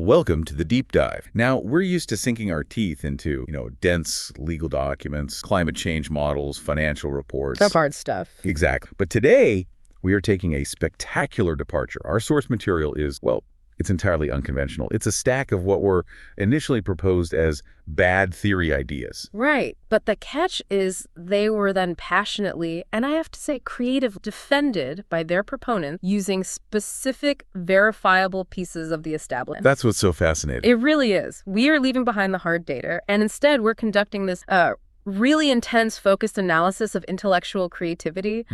Welcome to the deep dive. Now, we're used to sinking our teeth into, dense legal documents, climate change models, financial reports. The hard stuff. Exactly. But today, we are taking a spectacular departure. Our source material is, it's entirely unconventional. It's a stack of what were initially proposed as bad theory ideas. Right. But the catch is they were then passionately, and I have to say creatively, defended by their proponents using specific verifiable pieces of the establishment. That's what's so fascinating. It really is. We are leaving behind the hard data, and instead we're conducting this really intense, focused analysis of intellectual creativity.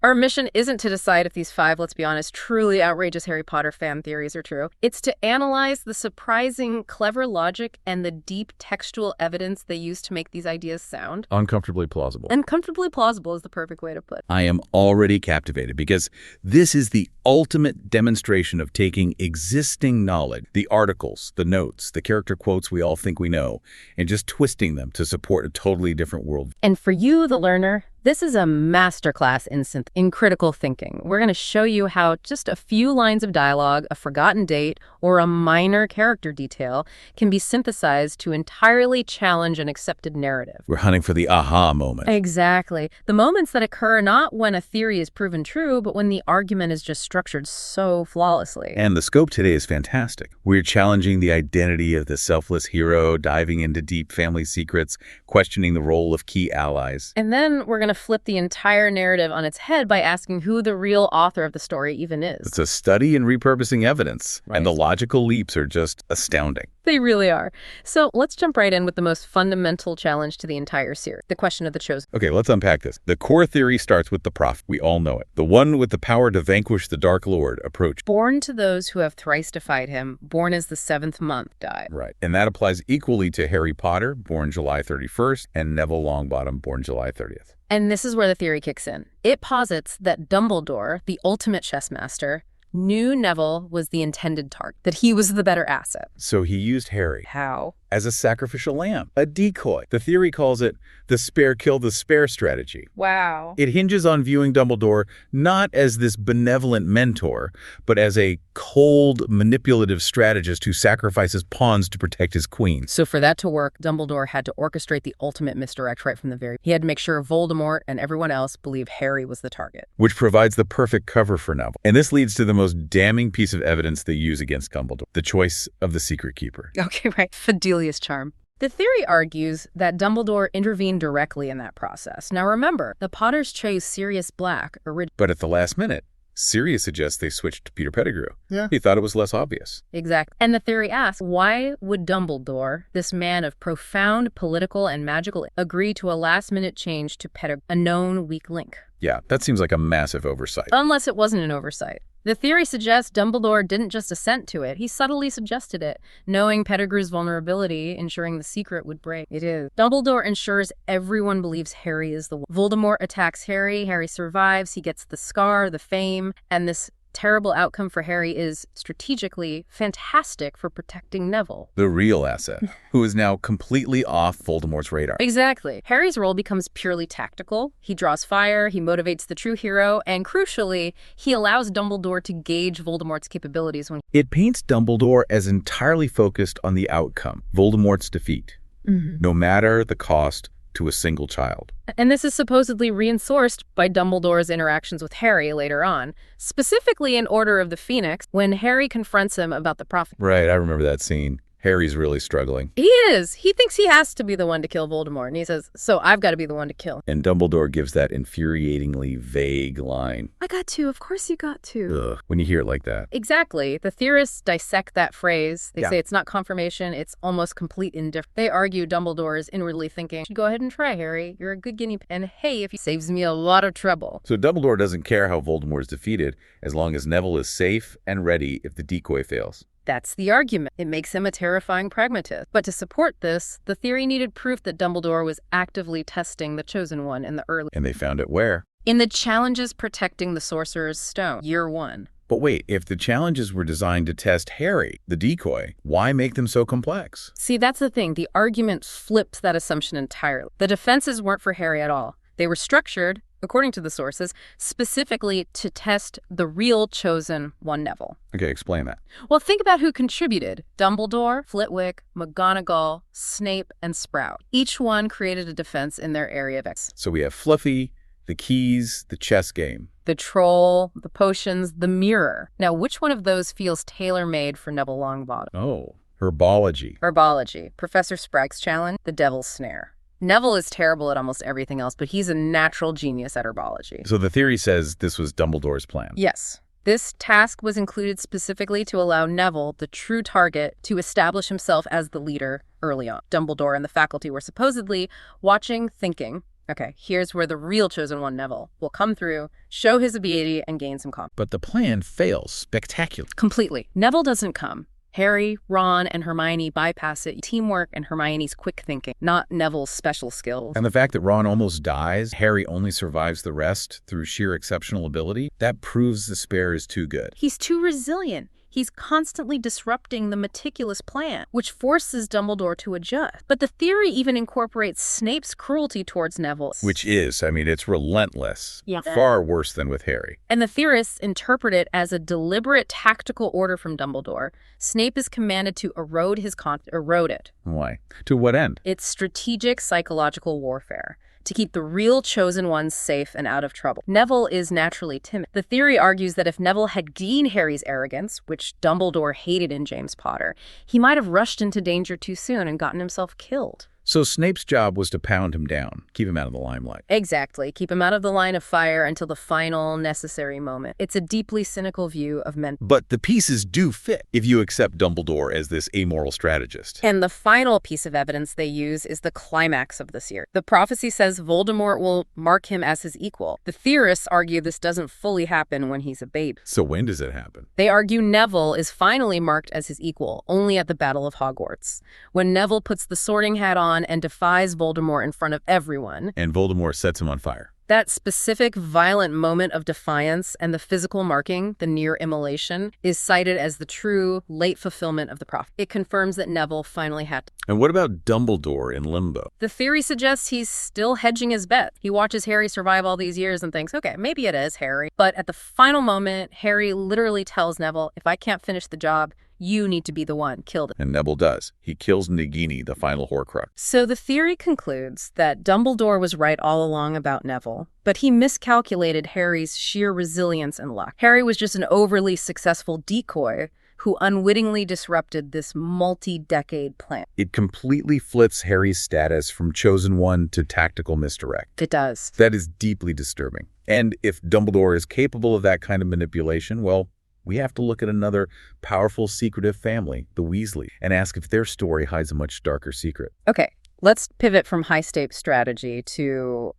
Our mission isn't to decide if these 5, let's be honest, truly outrageous Harry Potter fan theories are true. It's to analyze the surprising, clever logic and the deep textual evidence they use to make these ideas sound. Uncomfortably plausible. Uncomfortably plausible is the perfect way to put it. I am already captivated because this is the ultimate demonstration of taking existing knowledge, the articles, the notes, the character quotes we all think we know, and just twisting them to support a totally different world. And for you, the learner, this is a masterclass in critical thinking. We're going to show you how just a few lines of dialogue, a forgotten date, or a minor character detail can be synthesized to entirely challenge an accepted narrative. We're hunting for the aha moment. Exactly. The moments that occur not when a theory is proven true, but when the argument is just structured so flawlessly. And the scope today is fantastic. We're challenging the identity of the selfless hero, diving into deep family secrets, questioning the role of key allies. And then we're going to flip the entire narrative on its head by asking who the real author of the story even is. It's a study in repurposing evidence, Right. and the logical leaps are just astounding. They really are. So let's jump right in with the most fundamental challenge to the entire series, the question of the chosen. Okay, let's unpack this. The core theory starts with the prophet. We all know it. The one with the power to vanquish the Dark Lord approach. Born to those who have thrice defied him, born as the 7th month died. Right. And that applies equally to Harry Potter, born July 31st, and Neville Longbottom, born July 30th. And this is where the theory kicks in. It posits that Dumbledore, the ultimate chess master, knew Neville was the intended target, that he was the better asset. So he used Harry How? as a sacrificial lamb, a decoy. The theory calls it the spare kill the spare strategy. Wow. It hinges on viewing Dumbledore not as this benevolent mentor, but as a cold, manipulative strategist who sacrifices pawns to protect his queen. So for that to work, Dumbledore had to orchestrate the ultimate misdirect right from the very. He had to make sure Voldemort and everyone else believed Harry was the target. Which provides the perfect cover for Neville. And this leads to the most damning piece of evidence they use against Dumbledore, the choice of the Secret Keeper. Okay, right. Fidelius charm. The theory argues that Dumbledore intervened directly in that process. Now remember, the Potters chose Sirius Black originally. But at the last minute, Sirius suggests they switched to Peter Pettigrew. Yeah. He thought it was less obvious. Exactly. And the theory asks, why would Dumbledore, this man of profound political and magical, agree to a last-minute change to Pettigrew, a known weak link? Yeah, that seems like a massive oversight. Unless it wasn't an oversight. The theory suggests Dumbledore didn't just assent to it, he subtly suggested it, knowing Pettigrew's vulnerability, ensuring the secret would break. It is. Dumbledore ensures everyone believes Harry is the one. Voldemort attacks Harry, Harry survives, he gets the scar, the fame, and this terrible outcome for Harry is strategically fantastic for protecting Neville. The real asset, who is now completely off Voldemort's radar. Exactly. Harry's role becomes purely tactical. He draws fire, he motivates the true hero, and crucially, he allows Dumbledore to gauge Voldemort's capabilities when It paints Dumbledore as entirely focused on the outcome, Voldemort's defeat, no matter the cost to a single child. And this is supposedly reinforced by Dumbledore's interactions with Harry later on, specifically in Order of the Phoenix, when Harry confronts him about the prophet. Right, I remember that scene. Harry's really struggling. He is. He thinks he has to be the one to kill Voldemort, and he says, so I've got to be the one to kill. And Dumbledore gives that infuriatingly vague line. I got to. Of course you got to. Ugh, when you hear it like that. Exactly. The theorists dissect that phrase. They Yeah. say it's not confirmation, it's almost complete indifference. They argue Dumbledore is inwardly thinking, go ahead and try, Harry. You're a good guinea pig. And hey, if he saves me a lot of trouble. So Dumbledore doesn't care how Voldemort is defeated, as long as Neville is safe and ready if the decoy fails. That's the argument. It makes him a terrifying pragmatist. But to support this, the theory needed proof that Dumbledore was actively testing the Chosen One in the early... And they found it where? In the challenges protecting the Sorcerer's Stone, Year 1. But wait, if the challenges were designed to test Harry, the decoy, why make them so complex? See, that's the thing. The argument flips that assumption entirely. The defenses weren't for Harry at all. They were structured according to the sources, specifically to test the real chosen one, Neville. Okay, explain that. Well, think about who contributed. Dumbledore, Flitwick, McGonagall, Snape, and Sprout. Each one created a defense in their area of expertise. So we have Fluffy, the keys, the chess game. The troll, the potions, the mirror. Now, which one of those feels tailor-made for Neville Longbottom? Oh, herbology. Herbology. Professor Sprague's challenge, the Devil's Snare. Neville is terrible at almost everything else, but he's a natural genius at herbology. So the theory says this was Dumbledore's plan. Yes. This task was included specifically to allow Neville, the true target, to establish himself as the leader early on. Dumbledore and the faculty were supposedly watching, thinking, okay, here's where the real chosen one, Neville, will come through, show his ability, and gain some confidence. But the plan fails spectacularly. Completely. Neville doesn't come. Harry, Ron, and Hermione bypass it. Teamwork and Hermione's quick thinking, not Neville's special skills. And the fact that Ron almost dies, Harry only survives the rest through sheer exceptional ability, that proves the spare is too good. He's too resilient. He's constantly disrupting the meticulous plan, which forces Dumbledore to adjust. But the theory even incorporates Snape's cruelty towards Neville. Which is, I mean, it's relentless. Yeah. Far worse than with Harry. And the theorists interpret it as a deliberate tactical order from Dumbledore. Snape is commanded to erode it. Why? To what end? It's strategic psychological warfare, to keep the real chosen ones safe and out of trouble. Neville is naturally timid. The theory argues that if Neville had gained Harry's arrogance, which Dumbledore hated in James Potter, he might have rushed into danger too soon and gotten himself killed. So Snape's job was to pound him down, keep him out of the limelight. Exactly. Keep him out of the line of fire until the final necessary moment. It's a deeply cynical view of men. But the pieces do fit if you accept Dumbledore as this amoral strategist. And the final piece of evidence they use is the climax of the series. The prophecy says Voldemort will mark him as his equal. The theorists argue this doesn't fully happen when he's a babe. So when does it happen? They argue Neville is finally marked as his equal, only at the Battle of Hogwarts, when Neville puts the Sorting Hat on and defies Voldemort in front of everyone. And Voldemort sets him on fire. That specific violent moment of defiance and the physical marking, the near immolation, is cited as the true late fulfillment of the prophecy. It confirms that Neville finally had to. And what about Dumbledore in limbo? The theory suggests he's still hedging his bet. He watches Harry survive all these years and thinks, okay, maybe it is Harry. But at the final moment, Harry literally tells Neville, if I can't finish the job, you need to be the one. Killed it. And Neville does. He kills Nagini, the final Horcrux. So the theory concludes that Dumbledore was right all along about Neville, but he miscalculated Harry's sheer resilience and luck. Harry was just an overly successful decoy who unwittingly disrupted this multi-decade plan. It completely flips Harry's status from chosen one to tactical misdirect. It does. That is deeply disturbing. And if Dumbledore is capable of that kind of manipulation, well, we have to look at another powerful, secretive family, the Weasley, and ask if their story hides a much darker secret. Okay, let's pivot from high-stakes strategy to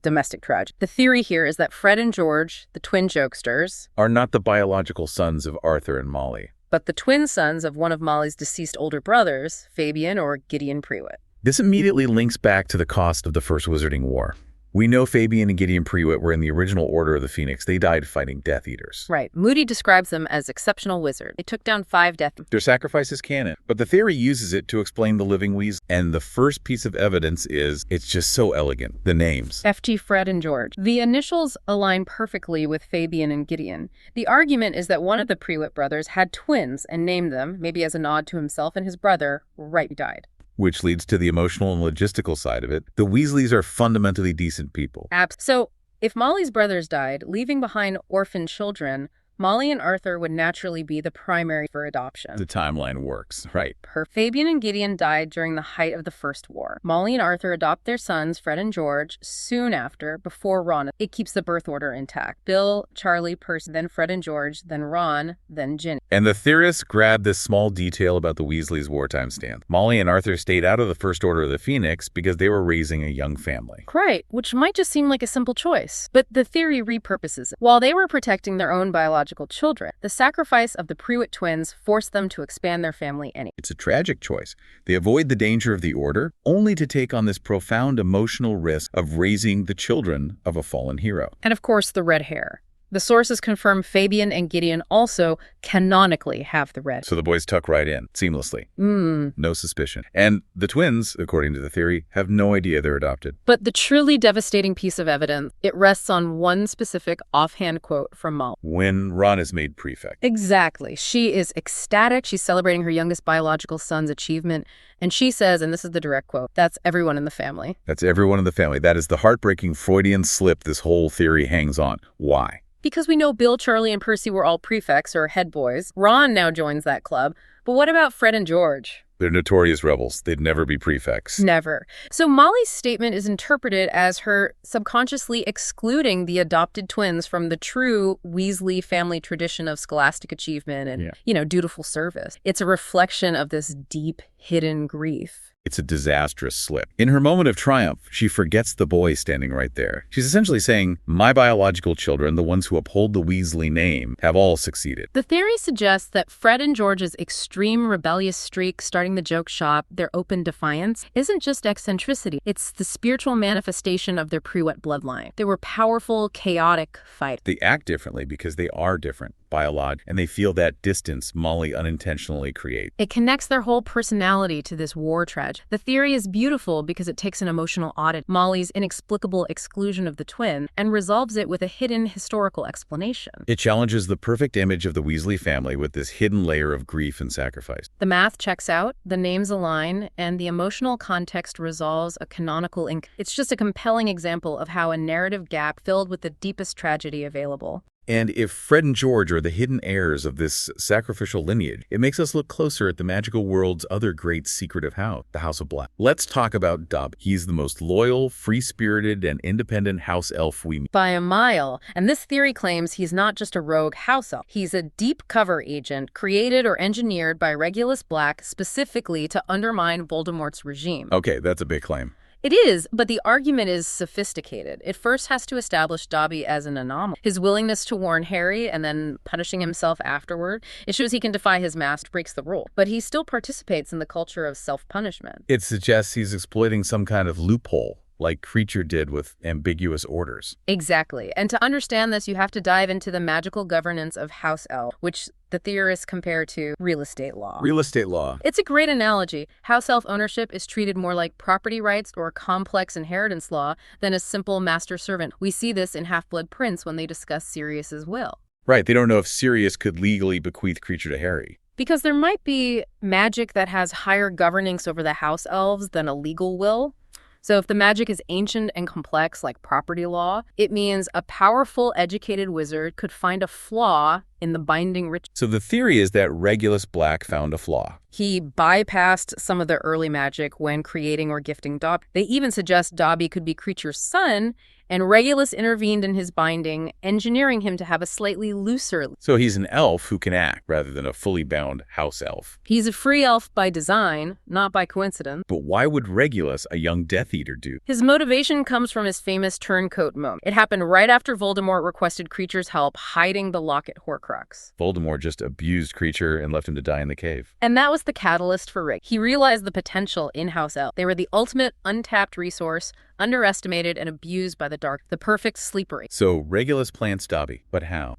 domestic tragedy. The theory here is that Fred and George, the twin jokesters, are not the biological sons of Arthur and Molly, but the twin sons of one of Molly's deceased older brothers, Fabian or Gideon Prewitt. This immediately links back to the cost of the First Wizarding War. We know Fabian and Gideon Prewitt were in the original Order of the Phoenix. They died fighting Death Eaters. Right. Moody describes them as exceptional wizards. They took down 5 Death Eaters. Their sacrifice is canon, but the theory uses it to explain the living Weasley. And the first piece of evidence is, it's just so elegant, the names. FG, Fred, and George. The initials align perfectly with Fabian and Gideon. The argument is that one of the Prewitt brothers had twins and named them, maybe as a nod to himself and his brother, right died. Which leads to the emotional and logistical side of it. The Weasleys are fundamentally decent people. So, if Molly's brothers died, leaving behind orphan children, Molly and Arthur would naturally be the primary for adoption. The timeline works, right. Fabian and Gideon died during the height of the First War. Molly and Arthur adopt their sons, Fred and George, soon after, before Ron. It keeps the birth order intact. Bill, Charlie, Percy, then Fred and George, then Ron, then Ginny. And the theorists grabbed this small detail about the Weasleys' wartime stance. Molly and Arthur stayed out of the First Order of the Phoenix because they were raising a young family. Right, which might just seem like a simple choice. But the theory repurposes it. While they were protecting their own biological children, the sacrifice of the Prewitt twins forced them to expand their family anyway. It's a tragic choice. They avoid the danger of the Order, only to take on this profound emotional risk of raising the children of a fallen hero. And of course, the red hair. The sources confirm Fabian and Gideon also canonically have the red. So the boys tuck right in, seamlessly. Mm. No suspicion. And the twins, according to the theory, have no idea they're adopted. But the truly devastating piece of evidence, it rests on one specific offhand quote from Molly. When Ron is made prefect. Exactly. She is ecstatic. She's celebrating her youngest biological son's achievement. And she says, and this is the direct quote, "That's everyone in the family." That's everyone in the family. That is the heartbreaking Freudian slip this whole theory hangs on. Why? Because we know Bill, Charlie, and Percy were all prefects or head boys. Ron now joins that club. But what about Fred and George? They're notorious rebels. They'd never be prefects. Never. So Molly's statement is interpreted as her subconsciously excluding the adopted twins from the true Weasley family tradition of scholastic achievement and, dutiful service. It's a reflection of this deep, hidden grief. It's a disastrous slip. In her moment of triumph, she forgets the boy standing right there. She's essentially saying, my biological children, the ones who uphold the Weasley name, have all succeeded. The theory suggests that Fred and George's extreme rebellious streak starting the joke shop, their open defiance, isn't just eccentricity. It's the spiritual manifestation of their pre-wet bloodline. They were powerful, chaotic fighters. They act differently because they are different, biological, and they feel that distance Molly unintentionally creates. It connects their whole personality to this war tragedy. The theory is beautiful because it takes an emotional audit, Molly's inexplicable exclusion of the twin, and resolves it with a hidden historical explanation. It challenges the perfect image of the Weasley family with this hidden layer of grief and sacrifice. The math checks out, the names align, and the emotional context resolves a canonical It's just a compelling example of how a narrative gap filled with the deepest tragedy available. And if Fred and George are the hidden heirs of this sacrificial lineage, it makes us look closer at the magical world's other great secretive house, the House of Black. Let's talk about Dobby. He's the most loyal, free-spirited, and independent house elf we meet. By a mile. And this theory claims he's not just a rogue house elf. He's a deep cover agent created or engineered by Regulus Black specifically to undermine Voldemort's regime. Okay, that's a big claim. It is, but the argument is sophisticated. It first has to establish Dobby as an anomaly. His willingness to warn Harry and then punishing himself afterward, it shows he can defy his master, breaks the rule. But he still participates in the culture of self-punishment. It suggests he's exploiting some kind of loophole, like Creature did with ambiguous orders. Exactly. And to understand this, you have to dive into the magical governance of House Elf, which the theorists compare to real estate law. Real estate law. It's a great analogy. House elf ownership is treated more like property rights or complex inheritance law than a simple master-servant. We see this in Half-Blood Prince when they discuss Sirius's will. Right, they don't know if Sirius could legally bequeath Creature to Harry. Because there might be magic that has higher governance over the house elves than a legal will. So if the magic is ancient and complex like property law, it means a powerful, educated wizard could find a flaw in the binding ritual. So the theory is that Regulus Black found a flaw. He bypassed some of the early magic when creating or gifting Dobby. They even suggest Dobby could be Creature's son, and Regulus intervened in his binding, engineering him to have a slightly looser. So he's an elf who can act rather than a fully bound house elf. He's a free elf by design, not by coincidence. But why would Regulus, a young Death Eater, do? His motivation comes from his famous turncoat moment. It happened right after Voldemort requested Creature's help hiding the locket Horcrux. Voldemort just abused Creature and left him to die in the cave. And that was the catalyst for Rick. He realized the potential in House Elf. They were the ultimate untapped resource, underestimated and abused by the dark, the perfect sleeper. So Regulus plants Dobby, but how?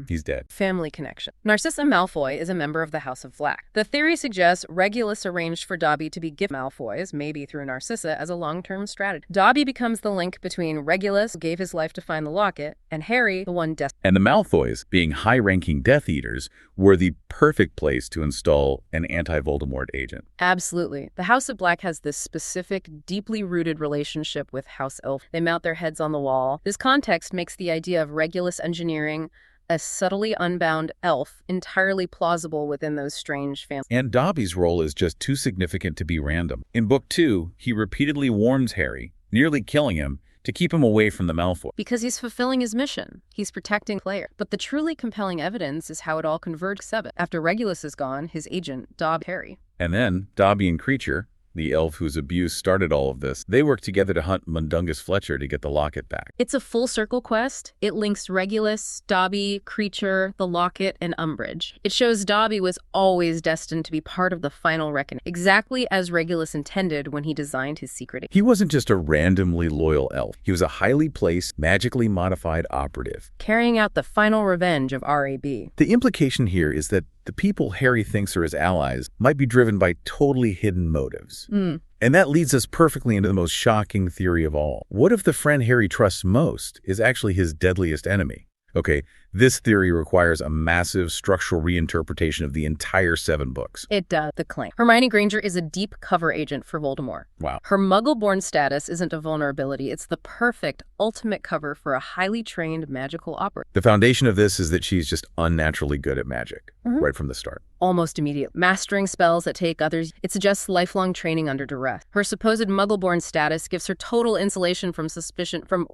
He's dead. Family connection. Narcissa Malfoy is a member of the House of Black. The theory suggests Regulus arranged for Dobby to be given Malfoys, maybe through Narcissa, as a long-term strategy. Dobby becomes the link between Regulus, who gave his life to find the locket, and Harry, the one destined. And the Malfoys, being high-ranking Death Eaters, were the perfect place to install an anti-Voldemort agent. Absolutely. The House of Black has this specific, deeply rooted relationship with House Elf. They mount their heads on the wall. This context makes the idea of Regulus engineering a subtly unbound elf entirely plausible within those strange families. And Dobby's role is just too significant to be random. In Book 2, he repeatedly warns Harry, nearly killing him, to keep him away from the Malfoy. Because he's fulfilling his mission. He's protecting the player. But the truly compelling evidence is how it all converged. After Regulus is gone, his agent, Harry. And then Dobby and Creature, the elf whose abuse started all of this, they work together to hunt Mundungus Fletcher to get the locket back. It's a full circle quest. It links Regulus, Dobby, Creature, the locket, and Umbridge. It shows Dobby was always destined to be part of the final reckoning, exactly as Regulus intended when he designed his secret. He wasn't just a randomly loyal elf. He was a highly placed, magically modified operative, carrying out the final revenge of RAB. The implication here is that the people Harry thinks are his allies might be driven by totally hidden motives. And that leads us perfectly into the most shocking theory of all. What if the friend Harry trusts most is actually his deadliest enemy? Okay, this theory requires a massive structural reinterpretation of the entire 7 books. It does, the claim. Hermione Granger is a deep cover agent for Voldemort. Wow. Her Muggle-born status isn't a vulnerability. It's the perfect, ultimate cover for a highly trained magical operative. The foundation of this is that she's just unnaturally good at magic, right from the start. Almost immediate. Mastering spells that take others, it suggests lifelong training under duress. Her supposed Muggle-born status gives her total insulation from suspicion from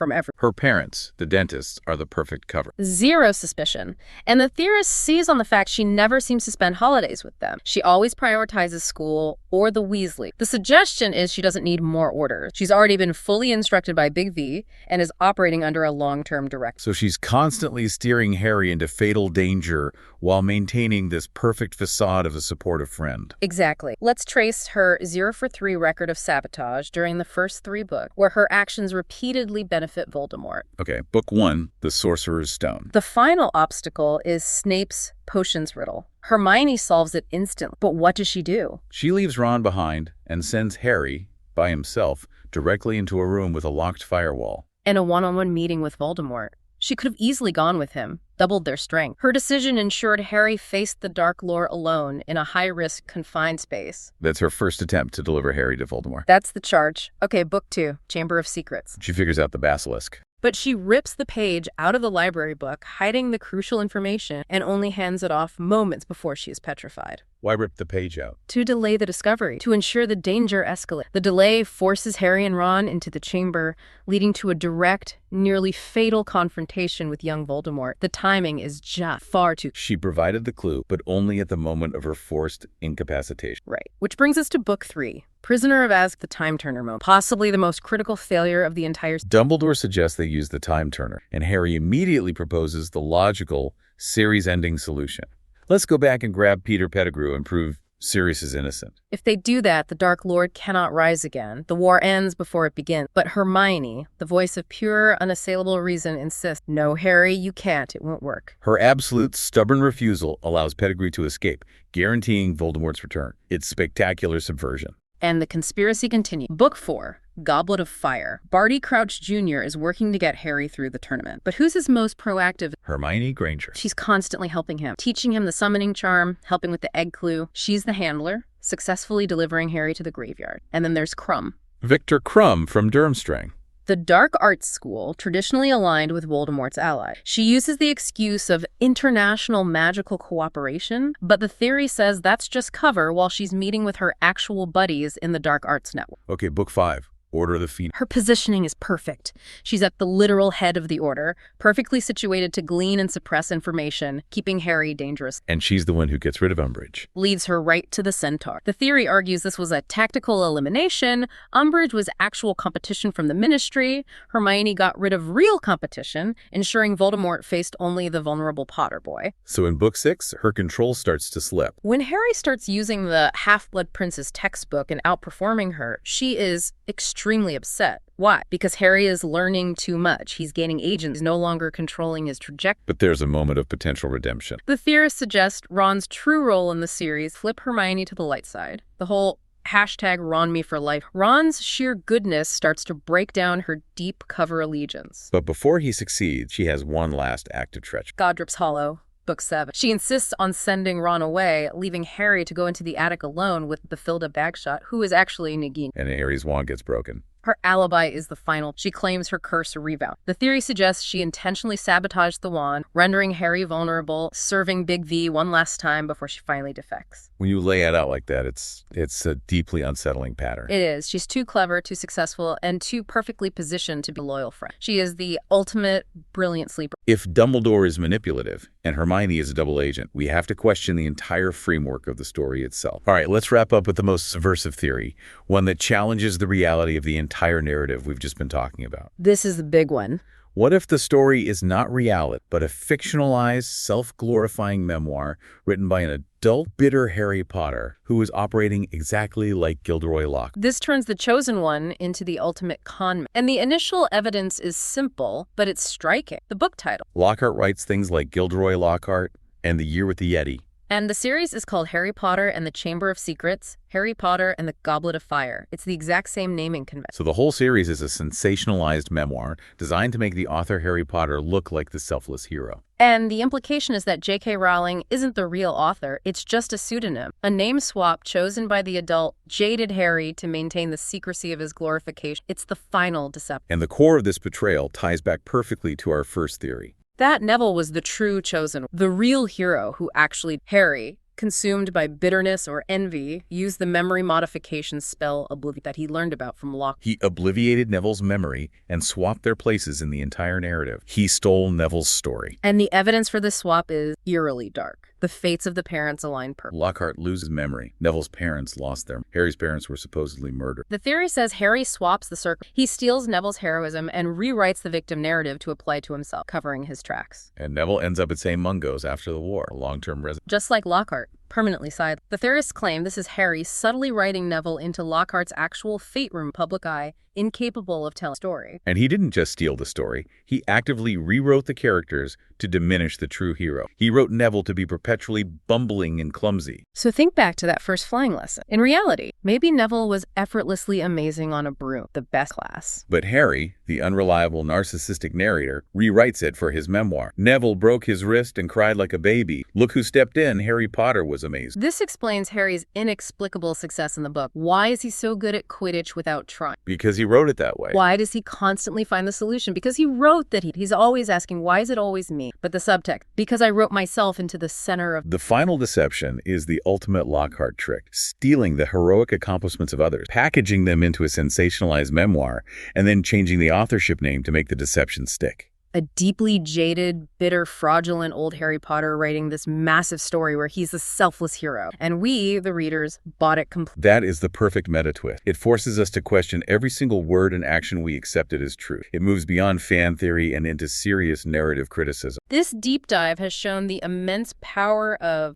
everyone. Her parents, the dentists, are the perfect cover. Zero suspicion. And the theorist sees on the fact she never seems to spend holidays with them. She always prioritizes school or the Weasley. The suggestion is she doesn't need more orders. She's already been fully instructed by Big V and is operating under a long-term directive. So she's constantly steering Harry into fatal danger while maintaining this perfect facade of a supportive friend. Exactly. Let's trace her 0 for 3 record of sabotage during the first 3 books, where her actions repeatedly benefit Voldemort. Okay, book 1, The Sorcerer's Stone. The final obstacle is Snape's potions riddle. Hermione solves it instantly, but what does she do? She leaves Ron behind and sends Harry, by himself, directly into a room with a locked firewall. And a one-on-one meeting with Voldemort. She could have easily gone with him, doubled their strength. Her decision ensured Harry faced the Dark Lord alone in a high-risk, confined space. That's her first attempt to deliver Harry to Voldemort. That's the charge. Okay, book 2, Chamber of Secrets. She figures out the basilisk. But she rips the page out of the library book, hiding the crucial information, and only hands it off moments before she is petrified. Why rip the page out? To delay the discovery, to ensure the danger escalates. The delay forces Harry and Ron into the chamber, leading to a direct, nearly fatal confrontation with young Voldemort. The timing is just far too... She provided the clue, but only at the moment of her forced incapacitation. Right. Which brings us to book 3. Prisoner of Azkaban, the Time Turner moment. Possibly the most critical failure of the entire... Dumbledore suggests they use the Time Turner, and Harry immediately proposes the logical, series-ending solution. Let's go back and grab Peter Pettigrew and prove Sirius is innocent. If they do that, the Dark Lord cannot rise again. The war ends before it begins. But Hermione, the voice of pure, unassailable reason, insists, no, Harry, you can't. It won't work. Her absolute, stubborn refusal allows Pettigrew to escape, guaranteeing Voldemort's return. It's spectacular subversion. And the conspiracy continues. Book 4, Goblet of Fire. Barty Crouch Jr. is working to get Harry through the tournament. But who's his most proactive? Hermione Granger. She's constantly helping him, teaching him the summoning charm, helping with the egg clue. She's the handler, successfully delivering Harry to the graveyard. And then there's Krum. Victor Krum from Durmstrang. The dark arts school, traditionally aligned with Voldemort's ally. She uses the excuse of international magical cooperation, but the theory says that's just cover while she's meeting with her actual buddies in the dark arts network. Okay, book 5. Order of the Phoenix. Her positioning is perfect. She's at the literal head of the order, perfectly situated to glean and suppress information, keeping Harry dangerous. And she's the one who gets rid of Umbridge. Leads her right to the Centaur. The theory argues this was a tactical elimination. Umbridge was actual competition from the Ministry. Hermione got rid of real competition, ensuring Voldemort faced only the vulnerable Potter boy. So in book 6, her control starts to slip. When Harry starts using the Half-Blood Prince's textbook and outperforming her, she is extremely upset. Why? Because Harry is learning too much. He's gaining agency. He's no longer controlling his trajectory. But there's a moment of potential redemption. The theorists suggest Ron's true role in the series flip Hermione to the light side. The whole #RonMeForLife. Ron's sheer goodness starts to break down her deep cover allegiance. But before he succeeds, she has one last act of treachery. Godric's Hollow. Book 7. She insists on sending Ron away, leaving Harry to go into the attic alone with Bathilda Bagshot, who is actually Nagini. And Harry's wand gets broken. Her alibi is the final. She claims her curse rebound. The theory suggests she intentionally sabotaged the wand, rendering Harry vulnerable, serving Big V one last time before she finally defects. When you lay it out like that, it's a deeply unsettling pattern. It is. She's too clever, too successful, and too perfectly positioned to be a loyal friend. She is the ultimate brilliant sleeper. If Dumbledore is manipulative and Hermione is a double agent, we have to question the entire framework of the story itself. All right, let's wrap up with the most subversive theory, one that challenges the reality of the entire narrative we've just been talking about. This is the big one. What if the story is not reality, but a fictionalized, self-glorifying memoir written by an adult, bitter Harry Potter who is operating exactly like Gilderoy Lockhart? This turns the chosen one into the ultimate con man. And the initial evidence is simple, but it's striking. The book title. Lockhart writes things like Gilderoy Lockhart and The Year with the Yeti. And the series is called Harry Potter and the Chamber of Secrets, Harry Potter and the Goblet of Fire. It's the exact same naming convention. So the whole series is a sensationalized memoir designed to make the author Harry Potter look like the selfless hero. And the implication is that J.K. Rowling isn't the real author, it's just a pseudonym, a name swap chosen by the adult, jaded Harry to maintain the secrecy of his glorification. It's the final deception. And the core of this betrayal ties back perfectly to our first theory. That Neville was the true chosen, the real hero who actually, Harry, consumed by bitterness or envy, used the memory modification spell Oblivion that he learned about from Lockhart. He obliviated Neville's memory and swapped their places in the entire narrative. He stole Neville's story. And the evidence for this swap is eerily dark. The fates of the parents align perfectly. Lockhart loses memory. Neville's parents lost their. Harry's parents were supposedly murdered. The theory says Harry swaps the circle. He steals Neville's heroism and rewrites the victim narrative to apply to himself, covering his tracks. And Neville ends up at St. Mungo's after the war, a long-term resident. Just like Lockhart, permanently sidelined. The theorists claim this is Harry subtly writing Neville into Lockhart's actual fate room public eye, incapable of telling a story. And he didn't just steal the story. He actively rewrote the characters to diminish the true hero. He wrote Neville to be perpetually bumbling and clumsy. So think back to that first flying lesson. In reality, maybe Neville was effortlessly amazing on a broom, the best class. But Harry, the unreliable narcissistic narrator, rewrites it for his memoir. Neville broke his wrist and cried like a baby. Look who stepped in. Harry Potter was amazing. This explains Harry's inexplicable success in the book. Why is he so good at Quidditch without trying? Because he wrote it that way. Why does he constantly find the solution? Because he wrote that he's always asking, why is it always me? But the subtext, because I wrote myself into the center of... The final deception is the ultimate Lockhart trick, stealing the heroic accomplishments of others, packaging them into a sensationalized memoir, and then changing the authorship name to make the deception stick. A deeply jaded, bitter, fraudulent old Harry Potter writing this massive story where he's the selfless hero. And we, the readers, bought it completely. That is the perfect meta twist. It forces us to question every single word and action we accepted as truth. It moves beyond fan theory and into serious narrative criticism. This deep dive has shown the immense power of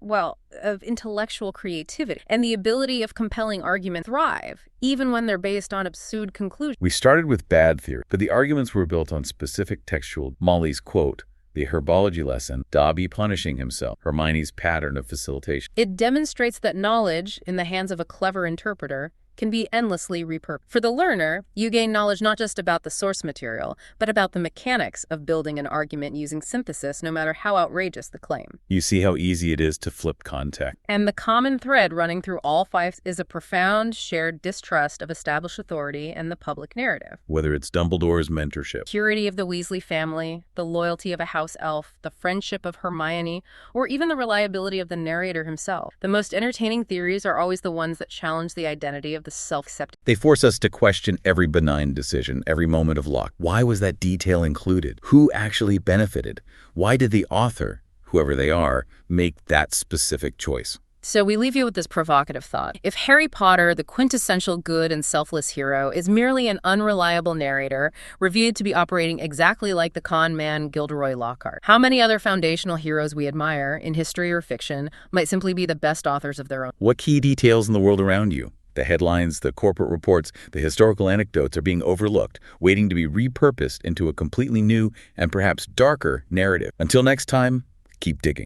intellectual creativity and the ability of compelling argument thrive, even when they're based on absurd conclusions. We started with bad theory, but the arguments were built on specific textual. Molly's quote, the herbology lesson, Dobby punishing himself, Hermione's pattern of facilitation. It demonstrates that knowledge, in the hands of a clever interpreter, can be endlessly repurposed. For the learner, you gain knowledge not just about the source material, but about the mechanics of building an argument using synthesis, no matter how outrageous the claim. You see how easy it is to flip context. And the common thread running through all five is a profound shared distrust of established authority and the public narrative. Whether it's Dumbledore's mentorship, Purity of the Weasley family, the loyalty of a house elf, the friendship of Hermione, or even the reliability of the narrator himself. The most entertaining theories are always the ones that challenge the identity of the self-accepting. They force us to question every benign decision, every moment of luck. Why was that detail included? Who actually benefited? Why did the author, whoever they are, make that specific choice? So we leave you with this provocative thought. If Harry Potter, the quintessential good and selfless hero, is merely an unreliable narrator, revealed to be operating exactly like the con man Gilderoy Lockhart, how many other foundational heroes we admire, in history or fiction, might simply be the best authors of their own? What key details in the world around you? The headlines, the corporate reports, the historical anecdotes are being overlooked, waiting to be repurposed into a completely new and perhaps darker narrative. Until next time, keep digging.